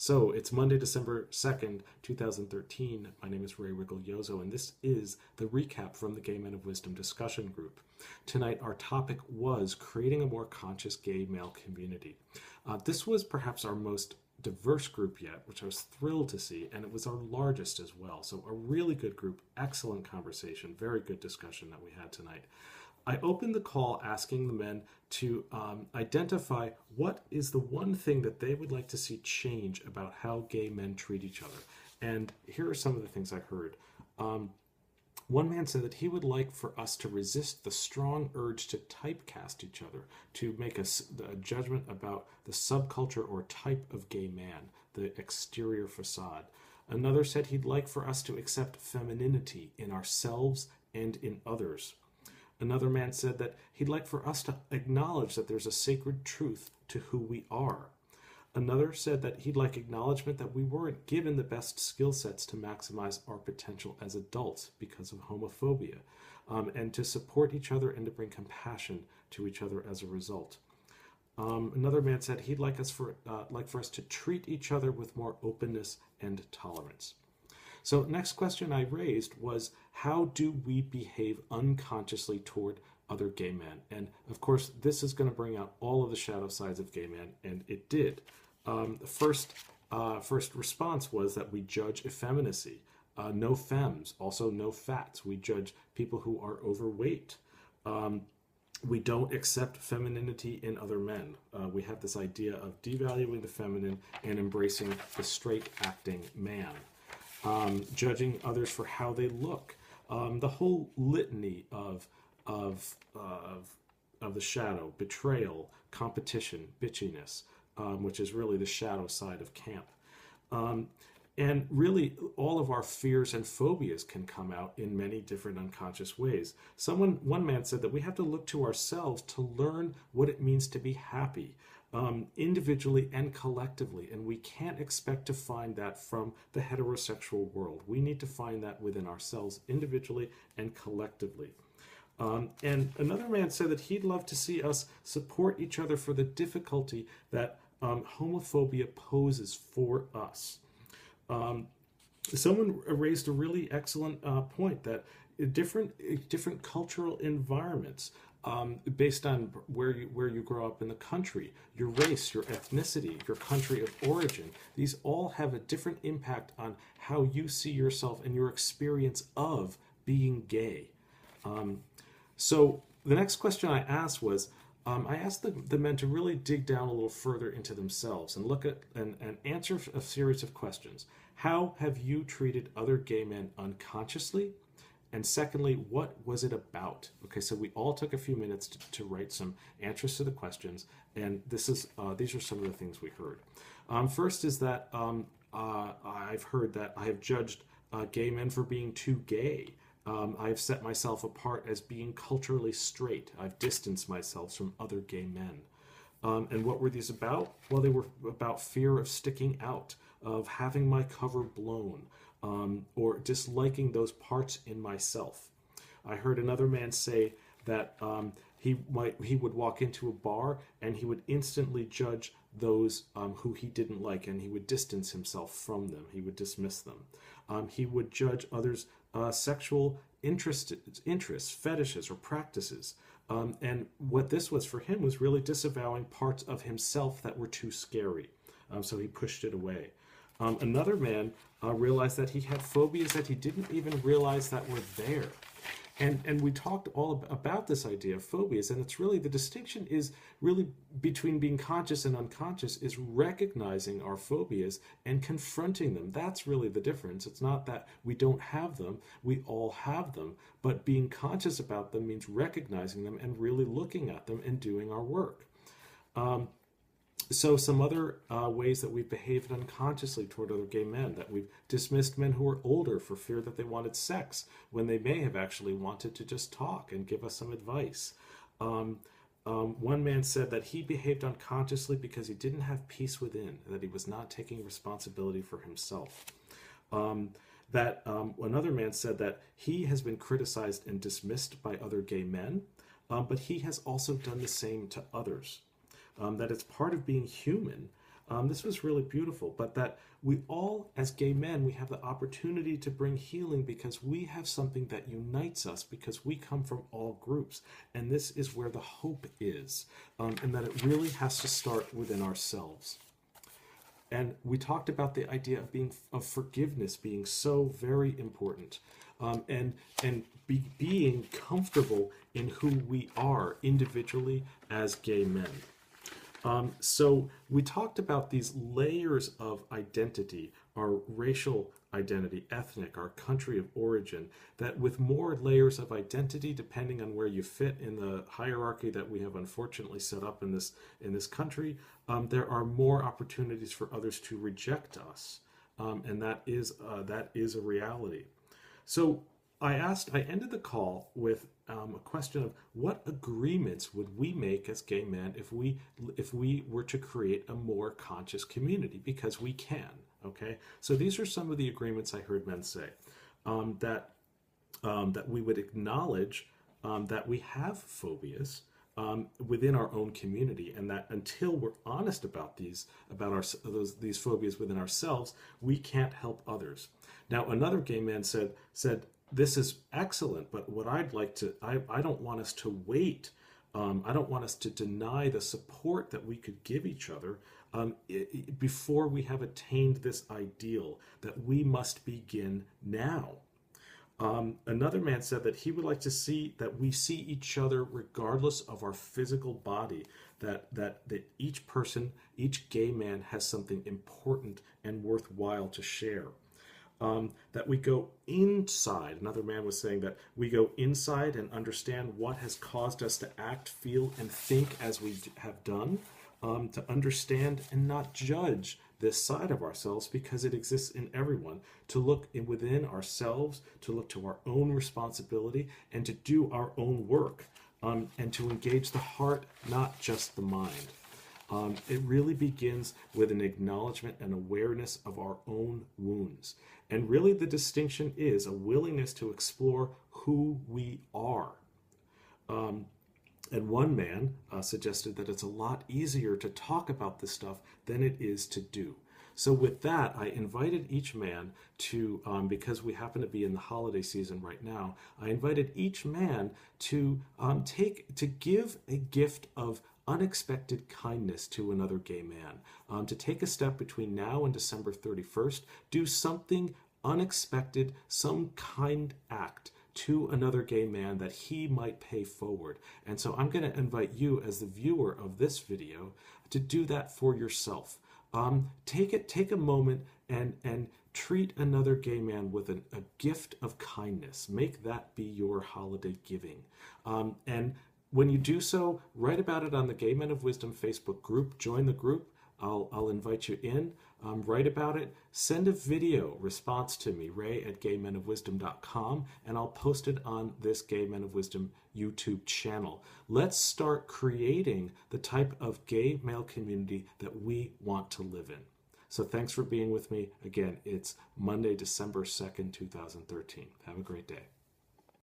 So it's Monday, December 2nd, 2013. My name is Ray Rigoglioso, and this is the recap from the Gay Men of Wisdom discussion group. Tonight, our topic was creating a more conscious gay male community. This was perhaps our most diverse group yet, which I was thrilled to see, and it was our largest as well. So a really good group, excellent conversation, very good discussion that we had tonight. I opened the call asking the men to identify what is the one thing that they would like to see change about how gay men treat each other. And here are some of the things I heard. One man said that he would like for us to resist the strong urge to typecast each other, to make a judgment about the subculture or type of gay man, the exterior facade. Another said he'd like for us to accept femininity in ourselves and in others. Another man said that he'd like for us to acknowledge that there's a sacred truth to who we are. Another said that he'd like acknowledgement that we weren't given the best skill sets to maximize our potential as adults because of homophobia, and to support each other and to bring compassion to each other as a result. Another man said he'd like for us to treat each other with more openness and tolerance. So next question I raised was, how do we behave unconsciously toward other gay men? And of course, this is going to bring out all of the shadow sides of gay men, and it did. The first response was that we judge effeminacy. No femmes, also no fats. We judge people who are overweight. We don't accept femininity in other men. We have this idea of devaluing the feminine and embracing the straight acting man. Judging others for how they look, the whole litany of the shadow, betrayal, competition, bitchiness, which is really the shadow side of camp. And really, all of our fears and phobias can come out in many different unconscious ways. One man said that we have to look to ourselves to learn what it means to be happy. Individually and collectively, and we can't expect to find that from the heterosexual world. We need to find that within ourselves individually and collectively. And another man said that he'd love to see us support each other for the difficulty that homophobia poses for us. Someone raised a really excellent point that different cultural environments, based on where you grow up in the country, your race, your ethnicity, your country of origin, these all have a different impact on how you see yourself and your experience of being gay. So the next question I asked was, I asked the men to really dig down a little further into themselves and look at and answer a series of questions. How have you treated other gay men unconsciously? And secondly, what was it about? Okay, so we all took a few minutes to write some answers to the questions, and these are some of the things we heard. First is that I've heard that I have judged gay men for being too gay. I've set myself apart as being culturally straight. I've distanced myself from other gay men. And what were these about? Well, they were about fear of sticking out, of having my cover blown, or disliking those parts in myself. I heard another man say that he would walk into a bar and he would instantly judge those who he didn't like, and he would distance himself from them. He would dismiss them. He would judge others' sexual interests, fetishes, or practices. And what this was for him was really disavowing parts of himself that were too scary. So he pushed it away. Another man realized that he had phobias that he didn't even realize that were there. And we talked all about this idea of phobias, and it's really, the distinction is really between being conscious and unconscious is recognizing our phobias and confronting them. That's really the difference. It's not that we don't have them, we all have them, but being conscious about them means recognizing them and really looking at them and doing our work. So some other ways that we've behaved unconsciously toward other gay men, that we've dismissed men who are older for fear that they wanted sex, when they may have actually wanted to just talk and give us some advice. One man said that he behaved unconsciously because he didn't have peace within, that he was not taking responsibility for himself. Another man said that he has been criticized and dismissed by other gay men, but he has also done the same to others. That it's part of being human This was really beautiful, but that we all, as gay men, we have the opportunity to bring healing because we have something that unites us because we come from all groups. And this is where the hope is, and that it really has to start within ourselves. And we talked about the idea of forgiveness being so very important, and being comfortable in who we are individually as gay men. So we talked about these layers of identity, our racial identity, ethnic, our country of origin, that with more layers of identity, depending on where you fit in the hierarchy that we have unfortunately set up in this country, there are more opportunities for others to reject us, and that is a reality. So I ended the call with a question of what agreements would we make as gay men if we were to create a more conscious community, because we can. Okay, so these are some of the agreements I heard men say, that we would acknowledge that we have phobias within our own community, and that until we're honest about these phobias within ourselves, we can't help others. Now, another gay man said, this is excellent, but what I'd like to, I don't want us to wait. I don't want us to deny the support that we could give each other before we have attained this ideal, that we must begin now. Another man said that he would like to see that we see each other regardless of our physical body, that each person, each gay man has something important and worthwhile to share. That we go inside. Another man was saying that we go inside and understand what has caused us to act, feel, and think as we have done, to understand and not judge this side of ourselves because it exists in everyone, to look within ourselves, to look to our own responsibility, and to do our own work, and to engage the heart, not just the mind. It really begins with an acknowledgement and awareness of our own wounds. And really the distinction is a willingness to explore who we are. And one man suggested that it's a lot easier to talk about this stuff than it is to do. So with that, I invited each man to, because we happen to be in the holiday season right now, I invited each man to give a gift of unexpected kindness to another gay man, to take a step between now and December 31st, do something unexpected, some kind act to another gay man that he might pay forward. And so I'm going to invite you as the viewer of this video to do that for yourself. Take a moment and treat another gay man with a gift of kindness. Make that be your holiday giving. And when you do so, write about it on the Gay Men of Wisdom Facebook group. Join the group. I'll invite you in. Write about it. Send a video response to me, ray@gaymenofwisdom.com, and I'll post it on this Gay Men of Wisdom YouTube channel. Let's start creating the type of gay male community that we want to live in. So thanks for being with me. Again, it's Monday, December 2nd, 2013. Have a great day.